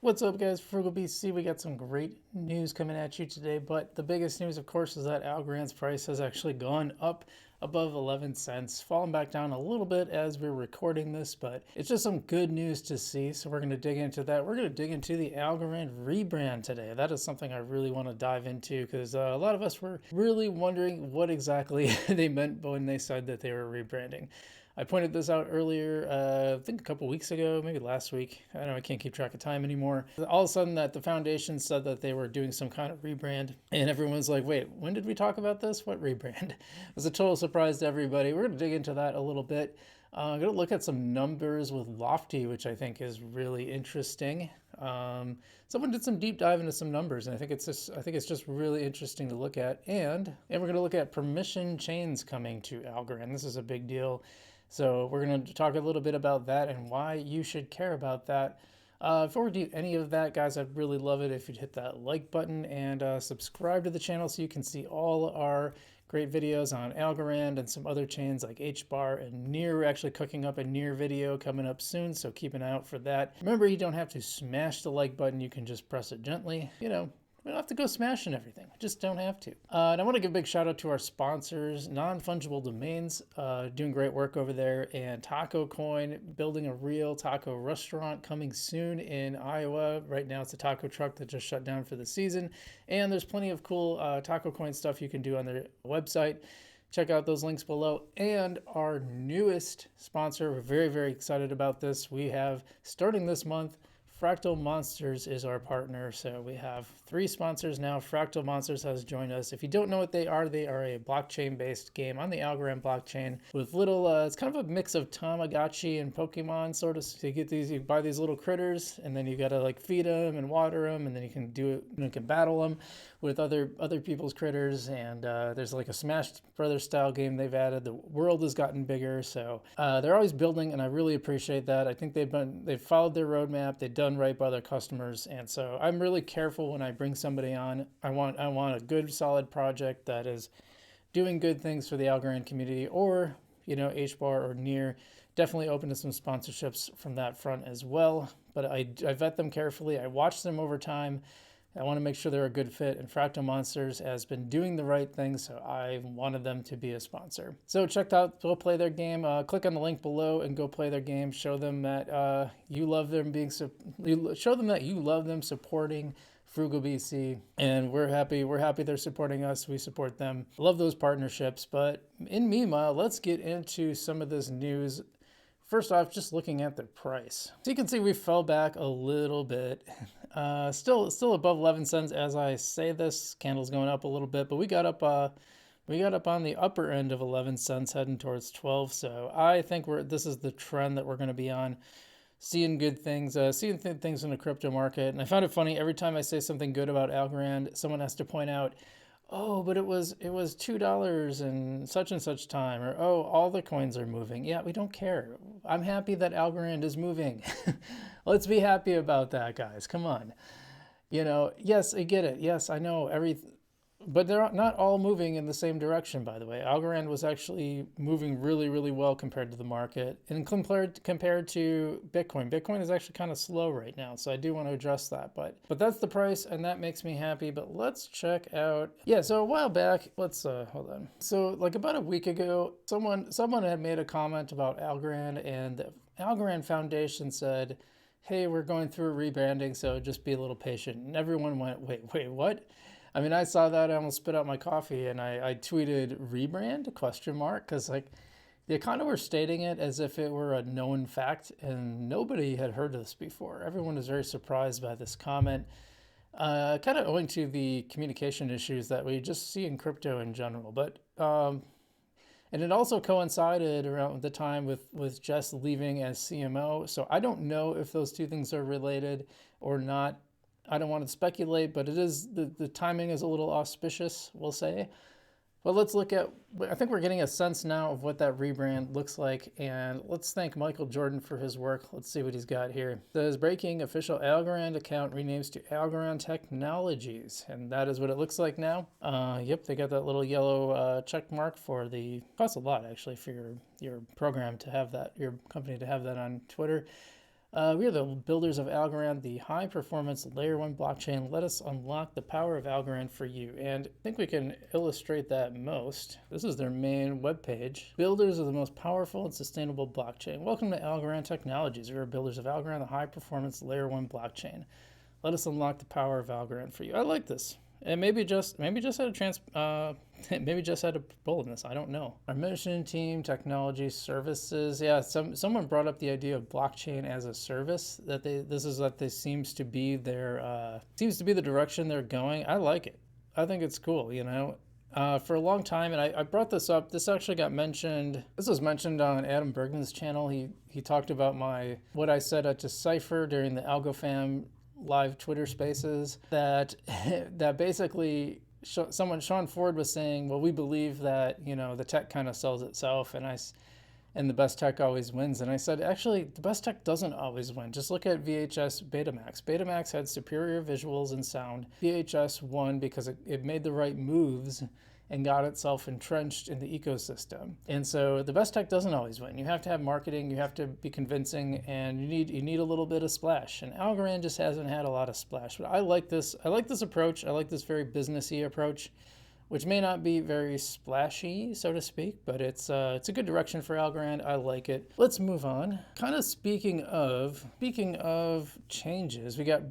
What's up, guys? Frugal BC. We got some great news coming at you today, but the biggest news, of course, is that Algorand's price has actually gone up above 11 cents, falling back down a little bit as we're recording this, but it's just some good news to see. So we're going to dig into that. We're going to dig into the Algorand rebrand today. That is something I really want to dive into because a lot of us were really wondering what exactly they meant when they said that they were rebranding. I pointed this out earlier, I think a couple weeks ago, maybe last week. I don't know, I can't keep track of time anymore. All of a sudden that the foundation said that they were doing some kind of rebrand, and everyone's like, wait, when did we talk about this? What rebrand? It was a total surprise to everybody. We're going to dig into that a little bit. I'm going to look at some numbers with Lofty, which I think is really interesting. Someone did some deep dive into some numbers, and I think it's just really interesting to look at. And we're going to look at permission chains coming to Algorand. This is a big deal. So we're going to talk a little bit about that and why you should care about that. Before we do any of that, guys, I'd really love it if you'd hit that like button and subscribe to the channel so you can see all our great videos on Algorand and some other chains like HBAR and Near. We're actually cooking up a Near video coming up soon, so keep an eye out for that. Remember, you don't have to smash the like button. You can just press it gently. We don't have to go smashing everything. We just don't have to. And I want to give a big shout out to our sponsors, Non-Fungible Domains, doing great work over there, and Taco Coin, building a real taco restaurant coming soon in Iowa. Right now it's a taco truck that just shut down for the season. And there's plenty of cool Taco Coin stuff you can do on their website. Check out those links below. And our newest sponsor, we're very, very excited about this. We have, starting this month, Fractal Monsters is our partner. So we have 3 sponsors now. Fractal Monsters has joined us. If you don't know what they are a blockchain-based game on the Algorand blockchain with little, it's kind of a mix of Tamagotchi and Pokemon sort of. So you get these, you buy these little critters, and then you gotta like feed them and water them, and then you can do it, you can battle them with other people's critters. And there's like a Smash Brothers style game they've added. The world has gotten bigger, so they're always building, and I really appreciate that. I think they've followed their roadmap. They've done right by their customers, and so I'm really careful when I bring somebody on. I want a good solid project that is doing good things for the Algorand community, or HBAR or Near. Definitely open to some sponsorships from that front as well, but I vet them carefully. I watch them over time. I want to make sure they're a good fit, and Fractal Monsters has been doing the right thing, so I wanted them to be a sponsor. So check out, go play their game. Click on the link below and go play their game. Show them that you love them show them that you love them supporting Frugal BC, and we're happy they're supporting us. We support them. Love those partnerships. But in meanwhile, let's get into some of this news. First off, just looking at the price. So you can see we fell back a little bit. Still above 11 cents as I say this. Candle's going up a little bit, but we got up on the upper end of 11 cents heading towards 12. So I think this is the trend that we're going to be on. Seeing good things, things in the crypto market. And I found it funny, every time I say something good about Algorand, someone has to point out, oh, but it was $2 in such and such time, or oh, all the coins are moving. Yeah, we don't care. I'm happy that Algorand is moving. Let's be happy about that, guys. Come on. Yes, I get it. Yes, I know but they're not all moving in the same direction, by the way. Algorand was actually moving really, really well compared to the market, and compared to Bitcoin. Bitcoin is actually kind of slow right now, so I do want to address that. But that's the price, and that makes me happy. But let's check out. Yeah, so a while back, let's hold on. So like about a week ago, someone had made a comment about Algorand, and the Algorand Foundation said, hey, we're going through a rebranding, so just be a little patient. And everyone went, wait, what? I mean, I saw that, I almost spit out my coffee, and I tweeted rebrand, ? Because like they kind of were stating it as if it were a known fact, and nobody had heard of this before. Everyone was very surprised by this comment, kind of owing to the communication issues that we just see in crypto in general. But and it also coincided around the time with Jess leaving as CMO. So I don't know if those two things are related or not. I don't want to speculate, but it is the timing is a little auspicious, we'll say. But let's look at, I think we're getting a sense now of what that rebrand looks like. And let's thank Michael Jordan for his work. Let's see what he's got here. It says, breaking, official Algorand account renames to Algorand Technologies. And that is what it looks like now. Yep, they got that little yellow check mark for the, costs a lot actually for your program to have that, your company to have that on Twitter. We are the builders of Algorand, the high-performance Layer 1 blockchain. Let us unlock the power of Algorand for you. And I think we can illustrate that most. This is their main webpage. Builders of the most powerful and sustainable blockchain. Welcome to Algorand Technologies. We are builders of Algorand, the high-performance Layer 1 blockchain. Let us unlock the power of Algorand for you. I like this. And maybe just had a maybe just had a bullet in this. I don't know. Our mission, team, technology, services. Yeah, someone brought up the idea of blockchain as a service. This seems to be the direction they're going. I like it. I think it's cool. For a long time, and I brought this up. This actually got mentioned. This was mentioned on Adam Bergman's channel. He talked about what I said at Decipher during the Algo fam live Twitter spaces, that basically Sean Ford was saying, well, we believe that the tech kind of sells itself, and the best tech always wins. And I said, actually, the best tech doesn't always win. Just look at VHS Betamax. Betamax had superior visuals and sound. VHS won because it made the right moves and got itself entrenched in the ecosystem. And so the best tech doesn't always win. You have to have marketing, you have to be convincing, and you need a little bit of splash. And Algorand just hasn't had a lot of splash. But I like this approach. I like this very businessy approach, which may not be very splashy, so to speak, but it's a good direction for Algorand. I like it. Let's move on. Kind of speaking of changes, we got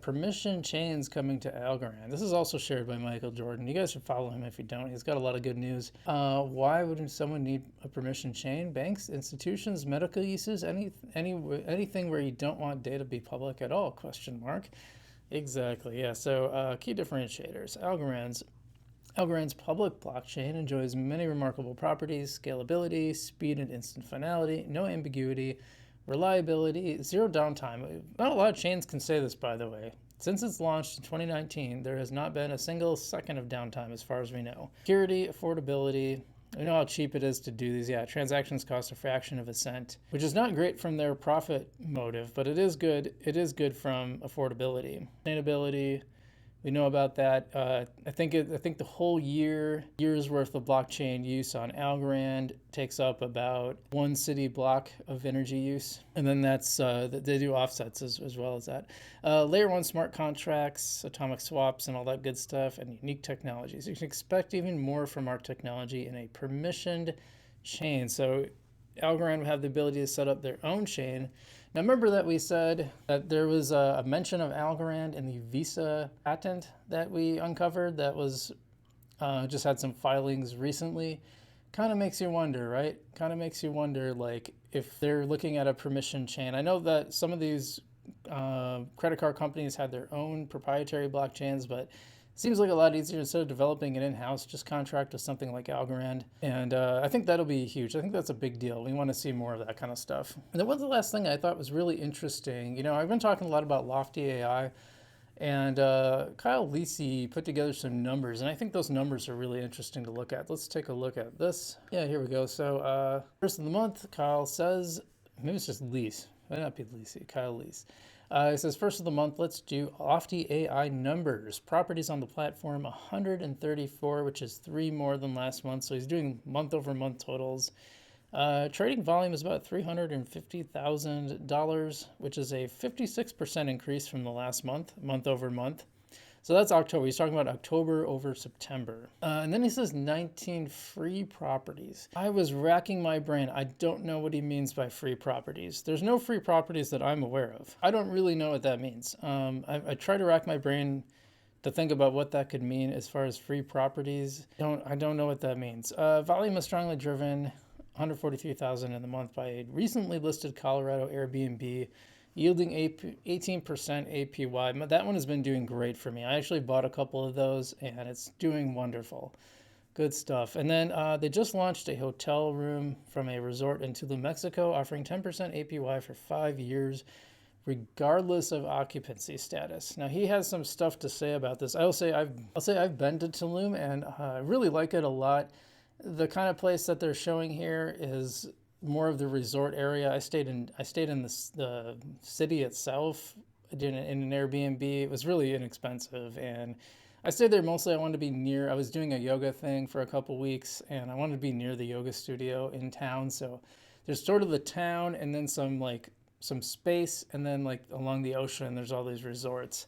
permission chains coming to Algorand. This is also shared by Michael Jordan. You guys should follow him if you don't. He's got a lot of good news. Why would someone need a permission chain? Banks, institutions, medical uses, anything where you don't want data to be public at all? Question mark. Exactly. Yeah. So key differentiators. Algorand's public blockchain enjoys many remarkable properties: scalability, speed and instant finality, no ambiguity, reliability, zero downtime. Not a lot of chains can say this, by the way. Since its launch in 2019, there has not been a single second of downtime as far as we know. Security, affordability. We know how cheap it is to do these. Yeah, transactions cost a fraction of a cent, which is not great from their profit motive, but it is good. It is good from affordability. Sustainability. We know about that. I think the whole year's worth of blockchain use on Algorand takes up about one city block of energy use, and then they do offsets as well as that. Layer 1 smart contracts, atomic swaps, and all that good stuff, and unique technologies. You can expect even more from our technology in a permissioned chain. So Algorand would have the ability to set up their own chain. Now remember that we said that there was a mention of Algorand in the Visa patent that we uncovered that was just had some filings recently. Kind of makes you wonder, right? Kind of makes you wonder, like, if they're looking at a permission chain. I know that some of these credit card companies had their own proprietary blockchains, but seems like a lot easier. Instead of developing it in-house, just contract with something like Algorand. And I think that'll be huge. I think that's a big deal. We want to see more of that kind of stuff. And then the last thing I thought was really interesting. I've been talking a lot about Lofty AI, and Kyle Lisi put together some numbers, and I think those numbers are really interesting to look at. Let's take a look at this. Yeah, here we go. So first of the month, Kyle says, maybe it's just Lise. Might not be Lisi, Kyle Lise. It says, first of the month, let's do Lofty AI numbers. Properties on the platform, 134, which is 3 more than last month. So he's doing month-over-month totals. Trading volume is about $350,000, which is a 56% increase from the last month-over-month. So that's October. He's talking about October over September. And then he says 19 free properties. I was racking my brain. I don't know what he means by free properties. There's no free properties that I'm aware of. I don't really know what that means. I try to rack my brain to think about what that could mean as far as free properties. I don't know what that means. Volume is strongly driven, 143,000 in the month, by a recently listed Colorado Airbnb, yielding 18% APY. That one has been doing great for me. I actually bought a couple of those, and it's doing wonderful. Good stuff. And then they just launched a hotel room from a resort in Tulum, Mexico, offering 10% APY for 5 years, regardless of occupancy status. Now, he has some stuff to say about this. I'll say I've been to Tulum, and I really like it a lot. The kind of place that they're showing here is more of the resort area. I stayed in the city itself in an Airbnb. It was really inexpensive, and I stayed there mostly. I wanted to be near. I was doing a yoga thing for a couple weeks, and I wanted to be near the yoga studio in town. So there's sort of the town, and then some like some space, and then like along the ocean, there's all these resorts.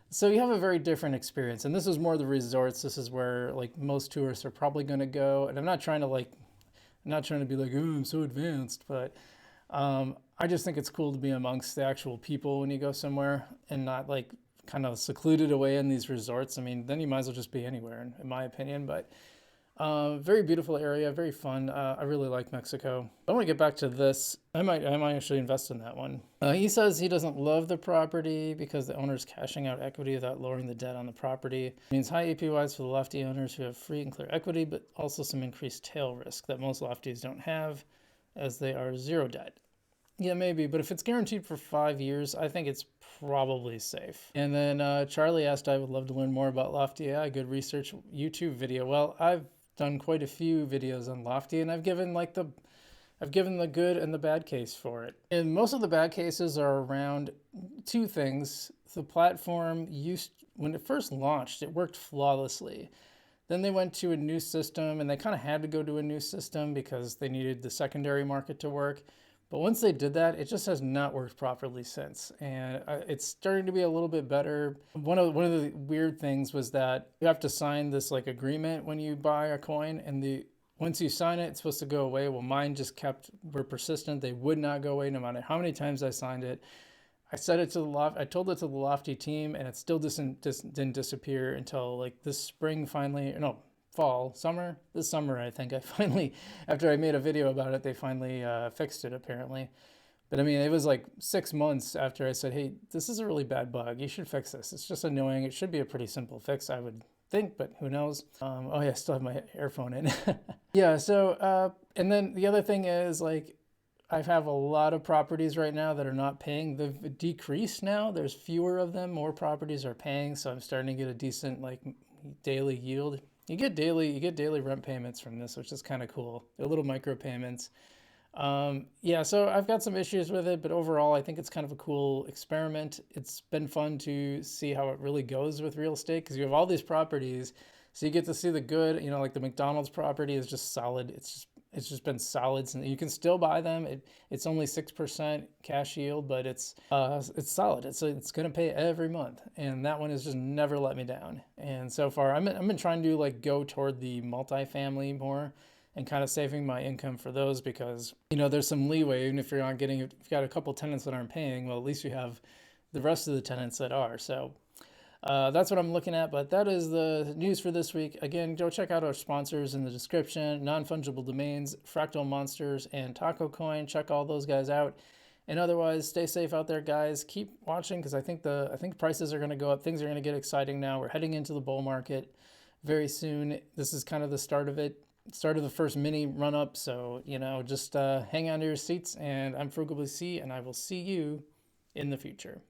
So you have a very different experience. And this is more the resorts. This is where like most tourists are probably going to go. And I'm not trying to be like, oh, I'm so advanced, but I just think it's cool to be amongst the actual people when you go somewhere and not like kind of secluded away in these resorts. I mean, then you might as well just be anywhere, in my opinion. But very beautiful area, very fun. I really like Mexico. I want to get back to this. I might actually invest in that one. He says he doesn't love the property because the owner's cashing out equity without lowering the debt on the property. It means high APYs for the lofty owners who have free and clear equity, but also some increased tail risk that most lofties don't have, as they are zero debt. Yeah, maybe, but if it's guaranteed for 5 years, I think it's probably safe. And then Charlie asked, I would love to learn more about Lofty AI. Good research YouTube video. Well, I've done quite a few videos on Lofty, and I've given the good and the bad case for it. And most of the bad cases are around two things. The platform when it first launched, it worked flawlessly. Then they went to a new system, and they kind of had to go to a new system because they needed the secondary market to work. But once they did that, it just has not worked properly since. And it's starting to be a little bit better. One of the weird things was that you have to sign this like agreement when you buy a coin, and once you sign it, it's supposed to go away. Well, mine just were persistent. They would not go away no matter how many times I signed it. I told it to the Lofty team, and it still didn't disappear until like this spring finally. No, this summer, I think after I made a video about it, they finally fixed it apparently. But I mean, it was like 6 months after I said, hey, this is a really bad bug. You should fix this. It's just annoying. It should be a pretty simple fix, I would think, but who knows? Oh yeah, I still have my earphone in. Yeah, so, and then the other thing is like, I have a lot of properties right now that are not paying. They've decreased now. There's fewer of them. More properties are paying. So I'm starting to get a decent like daily yield. You get daily rent payments from this, which is kind of cool. They're little micro payments. Yeah, so I've got some issues with it, but overall, I think it's kind of a cool experiment. It's been fun to see how it really goes with real estate because you have all these properties, so you get to see the good. You know, like the McDonald's property is just solid. It's just been solid. And you can still buy them. It's only 6% cash yield, but it's solid. It's going to pay every month. And that one has just never let me down. And so far, I've been trying to like go toward the multifamily more and kind of saving my income for those because, you know, there's some leeway. Even if if you've got a couple tenants that aren't paying, well, at least you have the rest of the tenants that are. So that's what I'm looking at, but that is the news for this week. Again, go check out our sponsors in the description, Non-Fungible Domains, Fractal Monsters, and Taco Coin. Check all those guys out. And otherwise, stay safe out there, guys. Keep watching because I think prices are going to go up. Things are going to get exciting now. We're heading into the bull market very soon. This is kind of the start of the first mini run up. So, you know, just hang on to your seats. And I'm Frugally C, and I will see you in the future.